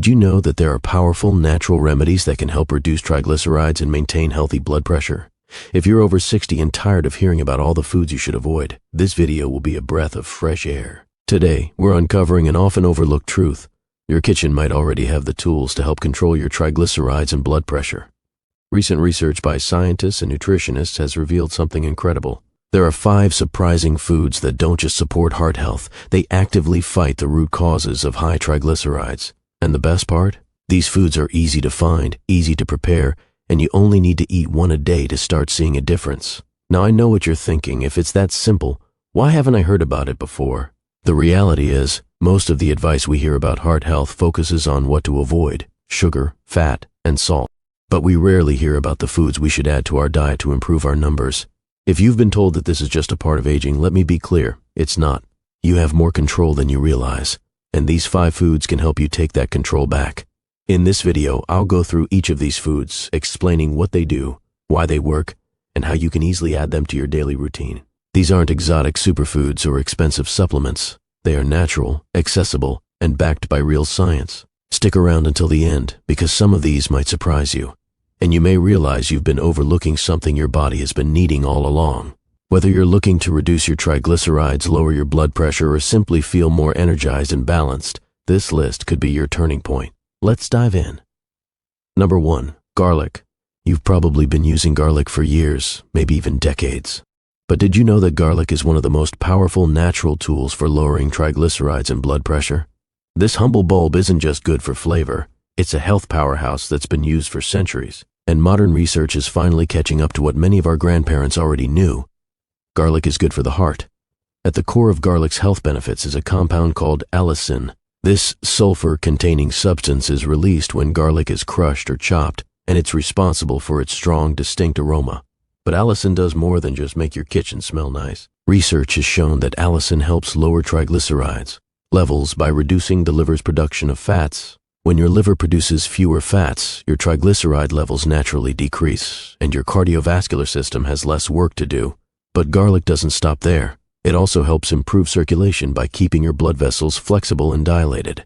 Did you know that there are powerful natural remedies that can help reduce triglycerides and maintain healthy blood pressure? If you're over 60 and tired of hearing about all the foods you should avoid, this video will be a breath of fresh air. Today, we're uncovering an often overlooked truth. Your kitchen might already have the tools to help control your triglycerides and blood pressure. Recent research by scientists and nutritionists has revealed something incredible. There are 5 surprising foods that don't just support heart health, they actively fight the root causes of high triglycerides. And the best part? These foods are easy to find, easy to prepare, and you only need to eat one a day to start seeing a difference. Now I know what you're thinking. If it's that simple, why haven't I heard about it before? The reality is, most of the advice we hear about heart health focuses on what to avoid: sugar, fat, and salt. But we rarely hear about the foods we should add to our diet to improve our numbers. If you've been told that this is just a part of aging, let me be clear, it's not. You have more control than you realize, and these 5 foods can help you take that control back. In this video, I'll go through each of these foods, explaining what they do, why they work, and how you can easily add them to your daily routine. These aren't exotic superfoods or expensive supplements. They are natural, accessible, and backed by real science. Stick around until the end, because some of these might surprise you, and you may realize you've been overlooking something your body has been needing all along. Whether you're looking to reduce your triglycerides, lower your blood pressure, or simply feel more energized and balanced, this list could be your turning point. Let's dive in. Number 1. Garlic. You've probably been using garlic for years, maybe even decades. But did you know that garlic is one of the most powerful natural tools for lowering triglycerides and blood pressure? This humble bulb isn't just good for flavor, it's a health powerhouse that's been used for centuries. And modern research is finally catching up to what many of our grandparents already knew. Garlic is good for the heart. At the core of garlic's health benefits is a compound called allicin. This sulfur-containing substance is released when garlic is crushed or chopped, and it's responsible for its strong, distinct aroma. But allicin does more than just make your kitchen smell nice. Research has shown that allicin helps lower triglycerides levels by reducing the liver's production of fats. When your liver produces fewer fats, your triglyceride levels naturally decrease, and your cardiovascular system has less work to do. But garlic doesn't stop there. It also helps improve circulation by keeping your blood vessels flexible and dilated.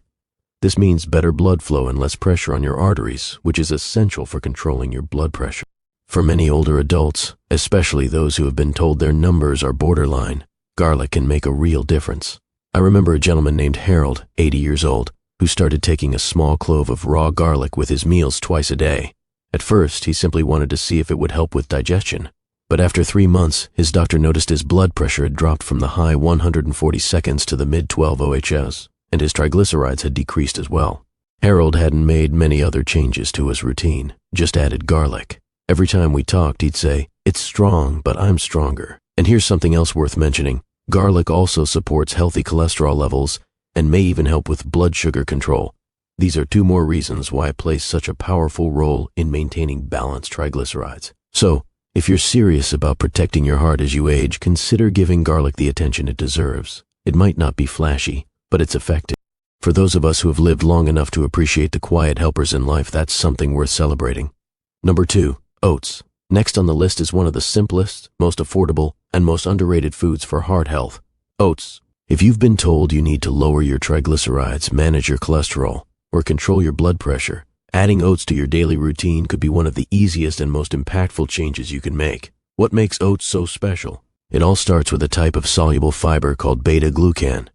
This means better blood flow and less pressure on your arteries, which is essential for controlling your blood pressure. For many older adults, especially those who have been told their numbers are borderline, garlic can make a real difference. I remember a gentleman named Harold, 80 years old, who started taking a small clove of raw garlic with his meals twice a day. At first, he simply wanted to see if it would help with digestion. But after 3 months, his doctor noticed his blood pressure had dropped from the high 140/2 to the mid-12 OHS, and his triglycerides had decreased as well. Harold hadn't made many other changes to his routine, just added garlic. Every time we talked, he'd say, "It's strong, but I'm stronger." And here's something else worth mentioning. Garlic also supports healthy cholesterol levels and may even help with blood sugar control. These are 2 more reasons why it plays such a powerful role in maintaining balanced triglycerides. So, if you're serious about protecting your heart as you age, consider giving garlic the attention it deserves. It might not be flashy, but it's effective. For those of us who have lived long enough to appreciate the quiet helpers in life, that's something worth celebrating. Number 2. Oats. Next on the list is one of the simplest, most affordable, and most underrated foods for heart health: oats. If you've been told you need to lower your triglycerides, manage your cholesterol, or control your blood pressure, adding oats to your daily routine could be one of the easiest and most impactful changes you can make. What makes oats so special? It all starts with a type of soluble fiber called beta-glucan.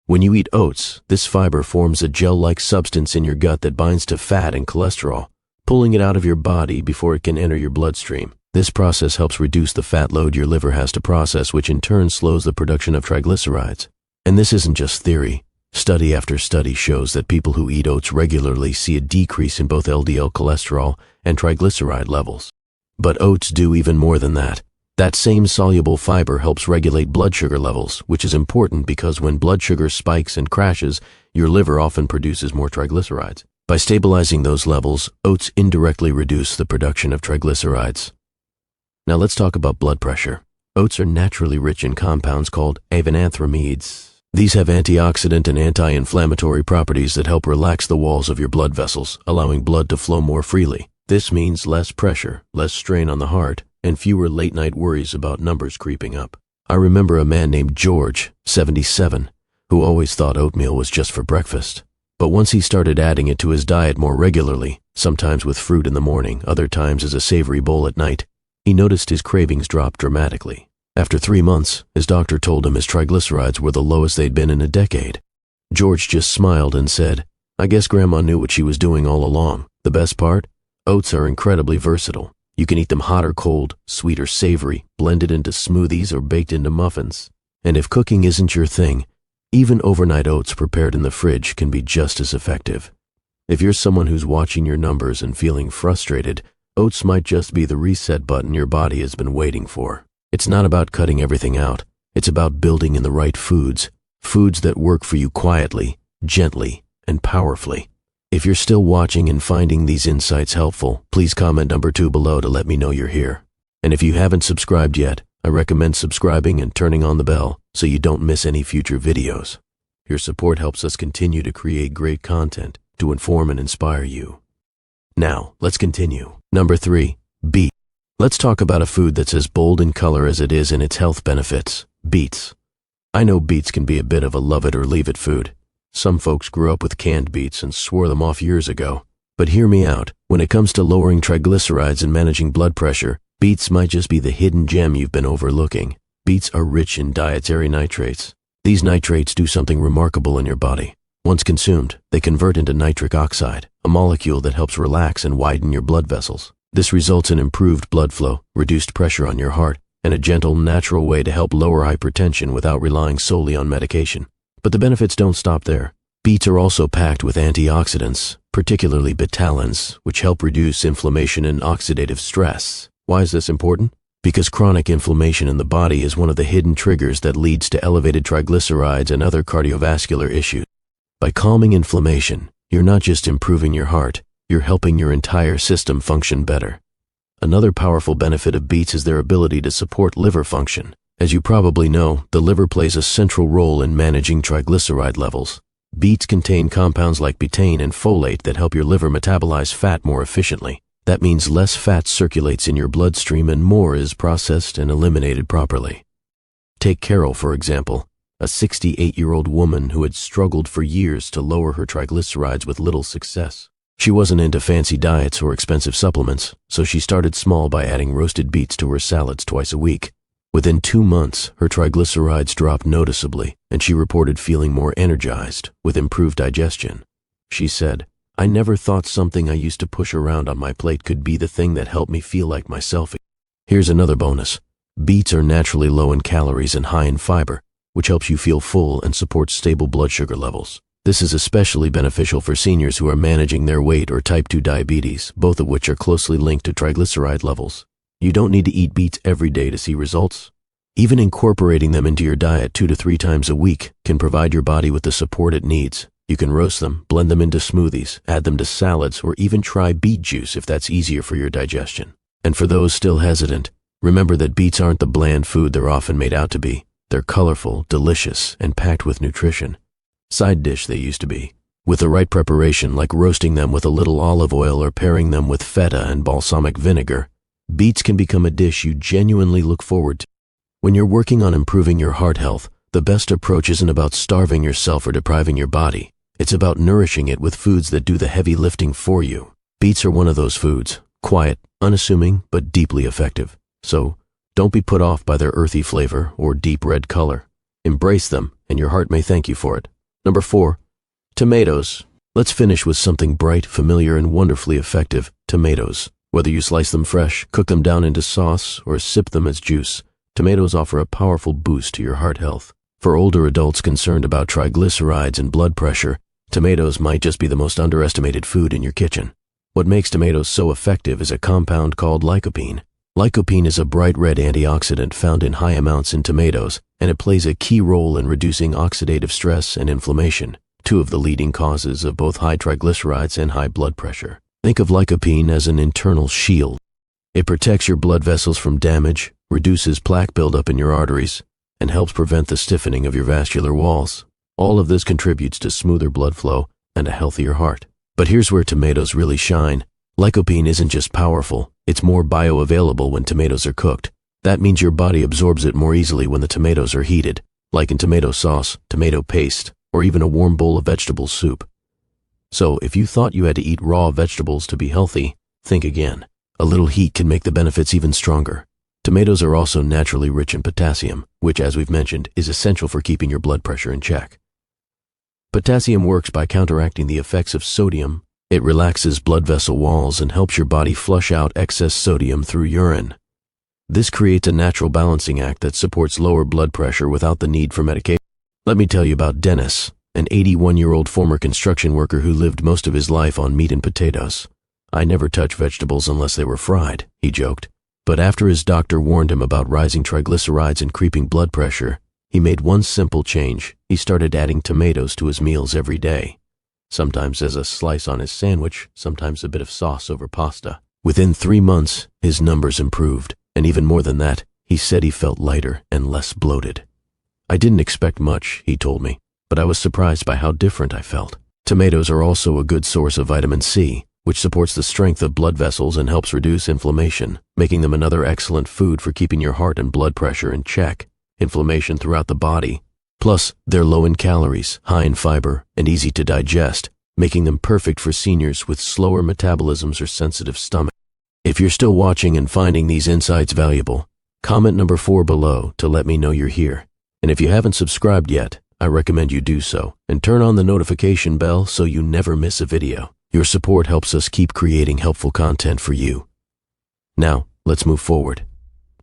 When you eat oats, this fiber forms a gel-like substance in your gut that binds to fat and cholesterol, pulling it out of your body before it can enter your bloodstream. This process helps reduce the fat load your liver has to process, which in turn slows the production of triglycerides. And this isn't just theory. Study after study shows that people who eat oats regularly see a decrease in both LDL cholesterol and triglyceride levels. But oats do even more than that. That same soluble fiber helps regulate blood sugar levels, which is important because when blood sugar spikes and crashes, your liver often produces more triglycerides. By stabilizing those levels, oats indirectly reduce the production of triglycerides. Now let's talk about blood pressure. Oats are naturally rich in compounds called avenanthramides. These have antioxidant and anti-inflammatory properties that help relax the walls of your blood vessels, allowing blood to flow more freely. This means less pressure, less strain on the heart, and fewer late-night worries about numbers creeping up. I remember a man named George, 77, who always thought oatmeal was just for breakfast. But once he started adding it to his diet more regularly, sometimes with fruit in the morning, other times as a savory bowl at night, he noticed his cravings drop dramatically. After 3 months, his doctor told him his triglycerides were the lowest they'd been in a decade. George just smiled and said, "I guess Grandma knew what she was doing all along. The best part? Oats are incredibly versatile. You can eat them hot or cold, sweet or savory, blended into smoothies or baked into muffins. And if cooking isn't your thing, even overnight oats prepared in the fridge can be just as effective. If you're someone who's watching your numbers and feeling frustrated, oats might just be the reset button your body has been waiting for. It's not about cutting everything out. It's about building in the right foods, foods that work for you quietly, gently, and powerfully. If you're still watching and finding these insights helpful, please comment number 2 below to let me know you're here. And if you haven't subscribed yet, I recommend subscribing and turning on the bell so you don't miss any future videos. Your support helps us continue to create great content to inform and inspire you. Now, let's continue. Number 3, beet. Let's talk about a food that's as bold in color as it is in its health benefits, beets. I know beets can be a bit of a love it or leave it food. Some folks grew up with canned beets and swore them off years ago. But hear me out. When it comes to lowering triglycerides and managing blood pressure, beets might just be the hidden gem you've been overlooking. Beets are rich in dietary nitrates. These nitrates do something remarkable in your body. Once consumed, they convert into nitric oxide, a molecule that helps relax and widen your blood vessels. This results in improved blood flow, reduced pressure on your heart, and a gentle, natural way to help lower hypertension without relying solely on medication. But the benefits don't stop there. Beets are also packed with antioxidants, particularly betalains, which help reduce inflammation and oxidative stress. Why is this important? Because chronic inflammation in the body is one of the hidden triggers that leads to elevated triglycerides and other cardiovascular issues. By calming inflammation, you're not just improving your heart, you're helping your entire system function better. Another powerful benefit of beets is their ability to support liver function. As you probably know, the liver plays a central role in managing triglyceride levels. Beets contain compounds like betaine and folate that help your liver metabolize fat more efficiently. That means less fat circulates in your bloodstream and more is processed and eliminated properly. Take Carol, for example, a 68-year-old woman who had struggled for years to lower her triglycerides with little success. She wasn't into fancy diets or expensive supplements, so she started small by adding roasted beets to her salads twice a week. Within 2 months, her triglycerides dropped noticeably, and she reported feeling more energized, with improved digestion. She said, "I never thought something I used to push around on my plate could be the thing that helped me feel like myself." Here's another bonus. Beets are naturally low in calories and high in fiber, which helps you feel full and supports stable blood sugar levels. This is especially beneficial for seniors who are managing their weight or type 2 diabetes, both of which are closely linked to triglyceride levels. You don't need to eat beets every day to see results. Even incorporating them into your diet 2 to 3 times a week can provide your body with the support it needs. You can roast them, blend them into smoothies, add them to salads, or even try beet juice if that's easier for your digestion. And for those still hesitant, remember that beets aren't the bland food they're often made out to be. They're colorful, delicious, and packed with nutrition. Side dish they used to be. With the right preparation, like roasting them with a little olive oil or pairing them with feta and balsamic vinegar, beets can become a dish you genuinely look forward to. When you're working on improving your heart health, the best approach isn't about starving yourself or depriving your body. It's about nourishing it with foods that do the heavy lifting for you. Beets are one of those foods, quiet, unassuming, but deeply effective. So, don't be put off by their earthy flavor or deep red color. Embrace them, and your heart may thank you for it. Number 4, tomatoes. Let's finish with something bright, familiar, and wonderfully effective, tomatoes. Whether you slice them fresh, cook them down into sauce, or sip them as juice, tomatoes offer a powerful boost to your heart health. For older adults concerned about triglycerides and blood pressure, tomatoes might just be the most underestimated food in your kitchen. What makes tomatoes so effective is a compound called lycopene. Lycopene is a bright red antioxidant found in high amounts in tomatoes, and it plays a key role in reducing oxidative stress and inflammation, 2 of the leading causes of both high triglycerides and high blood pressure. Think of lycopene as an internal shield. It protects your blood vessels from damage, reduces plaque buildup in your arteries, and helps prevent the stiffening of your vascular walls. All of this contributes to smoother blood flow and a healthier heart. But here's where tomatoes really shine. Lycopene isn't just powerful, it's more bioavailable when tomatoes are cooked. That means your body absorbs it more easily when the tomatoes are heated, like in tomato sauce, tomato paste, or even a warm bowl of vegetable soup. So if you thought you had to eat raw vegetables to be healthy, think again. A little heat can make the benefits even stronger. Tomatoes are also naturally rich in potassium, which, as we've mentioned, is essential for keeping your blood pressure in check. Potassium works by counteracting the effects of sodium. It relaxes blood vessel walls and helps your body flush out excess sodium through urine. This creates a natural balancing act that supports lower blood pressure without the need for medication. Let me tell you about Dennis, an 81-year-old former construction worker who lived most of his life on meat and potatoes. "I never touch vegetables unless they were fried," he joked. But after his doctor warned him about rising triglycerides and creeping blood pressure, he made one simple change. He started adding tomatoes to his meals every day. Sometimes as a slice on his sandwich, sometimes a bit of sauce over pasta. Within 3 months, his numbers improved, and even more than that, he said he felt lighter and less bloated. "I didn't expect much," he told me, but I was surprised by how different I felt. Tomatoes are also a good source of vitamin C, which supports the strength of blood vessels and helps reduce inflammation, making them another excellent food for keeping your heart and blood pressure in check. Inflammation throughout the body. Plus, they're low in calories, high in fiber, and easy to digest, making them perfect for seniors with slower metabolisms or sensitive stomachs. If you're still watching and finding these insights valuable, comment number 4 below to let me know you're here. And if you haven't subscribed yet, I recommend you do so, and turn on the notification bell so you never miss a video. Your support helps us keep creating helpful content for you. Now, let's move forward.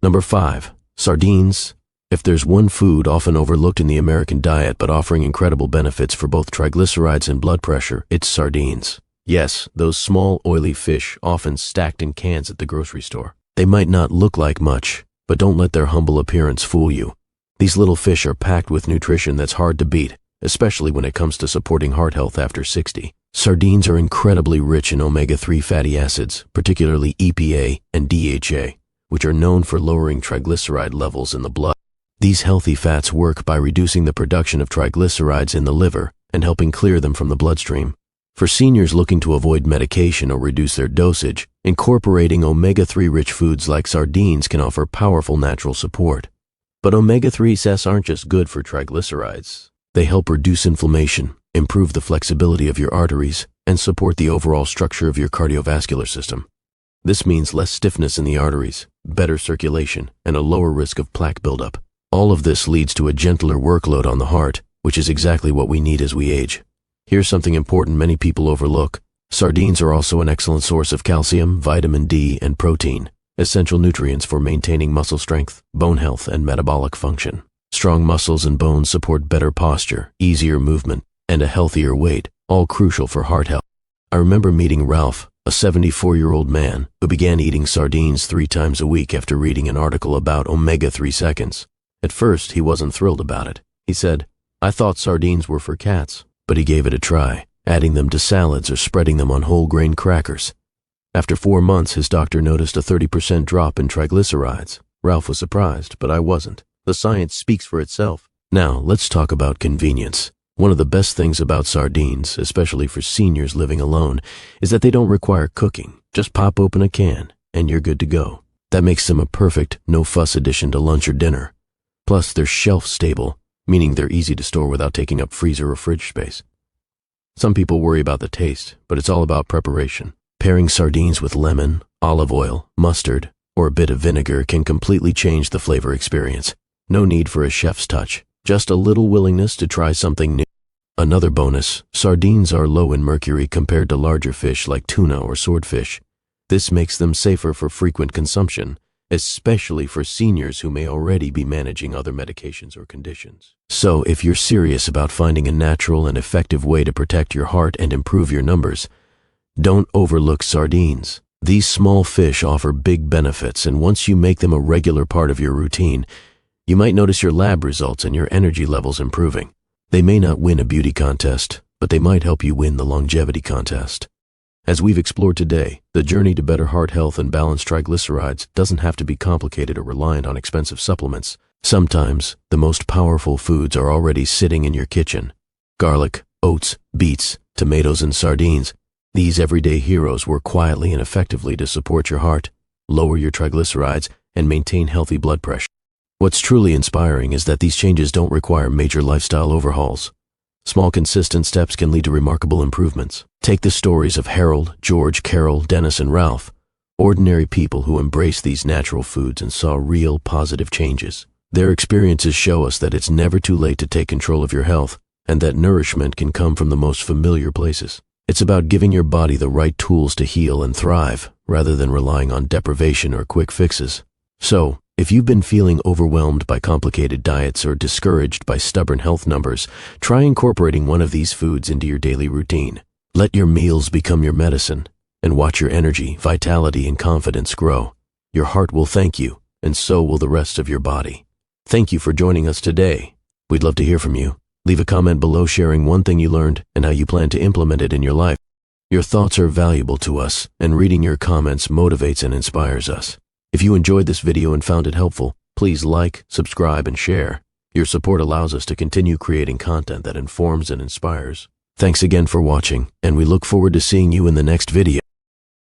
Number 5, sardines. If there's one food often overlooked in the American diet but offering incredible benefits for both triglycerides and blood pressure, it's sardines. Yes, those small, oily fish often stacked in cans at the grocery store. They might not look like much, but don't let their humble appearance fool you. These little fish are packed with nutrition that's hard to beat, especially when it comes to supporting heart health after 60. Sardines are incredibly rich in omega-3 fatty acids, particularly EPA and DHA, which are known for lowering triglyceride levels in the blood. These healthy fats work by reducing the production of triglycerides in the liver and helping clear them from the bloodstream. For seniors looking to avoid medication or reduce their dosage, incorporating omega-3 rich foods like sardines can offer powerful natural support. But omega-3s aren't just good for triglycerides. They help reduce inflammation, improve the flexibility of your arteries, and support the overall structure of your cardiovascular system. This means less stiffness in the arteries, better circulation, and a lower risk of plaque buildup. All of this leads to a gentler workload on the heart, which is exactly what we need as we age. Here's something important many people overlook. Sardines are also an excellent source of calcium, vitamin D, and protein, essential nutrients for maintaining muscle strength, bone health, and metabolic function. Strong muscles and bones support better posture, easier movement, and a healthier weight, all crucial for heart health. I remember meeting Ralph, a 74-year-old man who began eating sardines 3 times a week after reading an article about omega-3 seconds. At first, he wasn't thrilled about it. He said, "I thought sardines were for cats," but he gave it a try, adding them to salads or spreading them on whole grain crackers. After 4 months, his doctor noticed a 30% drop in triglycerides. Ralph was surprised, but I wasn't. The science speaks for itself. Now, let's talk about convenience. One of the best things about sardines, especially for seniors living alone, is that they don't require cooking. Just pop open a can, and you're good to go. That makes them a perfect, no-fuss addition to lunch or dinner. Plus, they're shelf-stable, meaning they're easy to store without taking up freezer or fridge space. Some people worry about the taste, but it's all about preparation. Pairing sardines with lemon, olive oil, mustard, or a bit of vinegar can completely change the flavor experience. No need for a chef's touch, just a little willingness to try something new. Another bonus, sardines are low in mercury compared to larger fish like tuna or swordfish. This makes them safer for frequent consumption, especially for seniors who may already be managing other medications or conditions. So, if you're serious about finding a natural and effective way to protect your heart and improve your numbers, don't overlook sardines. These small fish offer big benefits, and once you make them a regular part of your routine, you might notice your lab results and your energy levels improving. They may not win a beauty contest, but they might help you win the longevity contest. As we've explored today, the journey to better heart health and balanced triglycerides doesn't have to be complicated or reliant on expensive supplements. Sometimes, the most powerful foods are already sitting in your kitchen. Garlic, oats, beets, tomatoes, and sardines. These everyday heroes work quietly and effectively to support your heart, lower your triglycerides, and maintain healthy blood pressure. What's truly inspiring is that these changes don't require major lifestyle overhauls. Small consistent steps can lead to remarkable improvements. Take the stories of Harold, George, Carol, Dennis, and Ralph, ordinary people who embraced these natural foods and saw real positive changes. Their experiences show us that it's never too late to take control of your health, and that nourishment can come from the most familiar places. It's about giving your body the right tools to heal and thrive, rather than relying on deprivation or quick fixes. So, if you've been feeling overwhelmed by complicated diets or discouraged by stubborn health numbers, try incorporating one of these foods into your daily routine. Let your meals become your medicine, and watch your energy, vitality, and confidence grow. Your heart will thank you, and so will the rest of your body. Thank you for joining us today. We'd love to hear from you. Leave a comment below sharing one thing you learned and how you plan to implement it in your life. Your thoughts are valuable to us, and reading your comments motivates and inspires us. If you enjoyed this video and found it helpful, please like, subscribe, and share. Your support allows us to continue creating content that informs and inspires. Thanks again for watching, and we look forward to seeing you in the next video.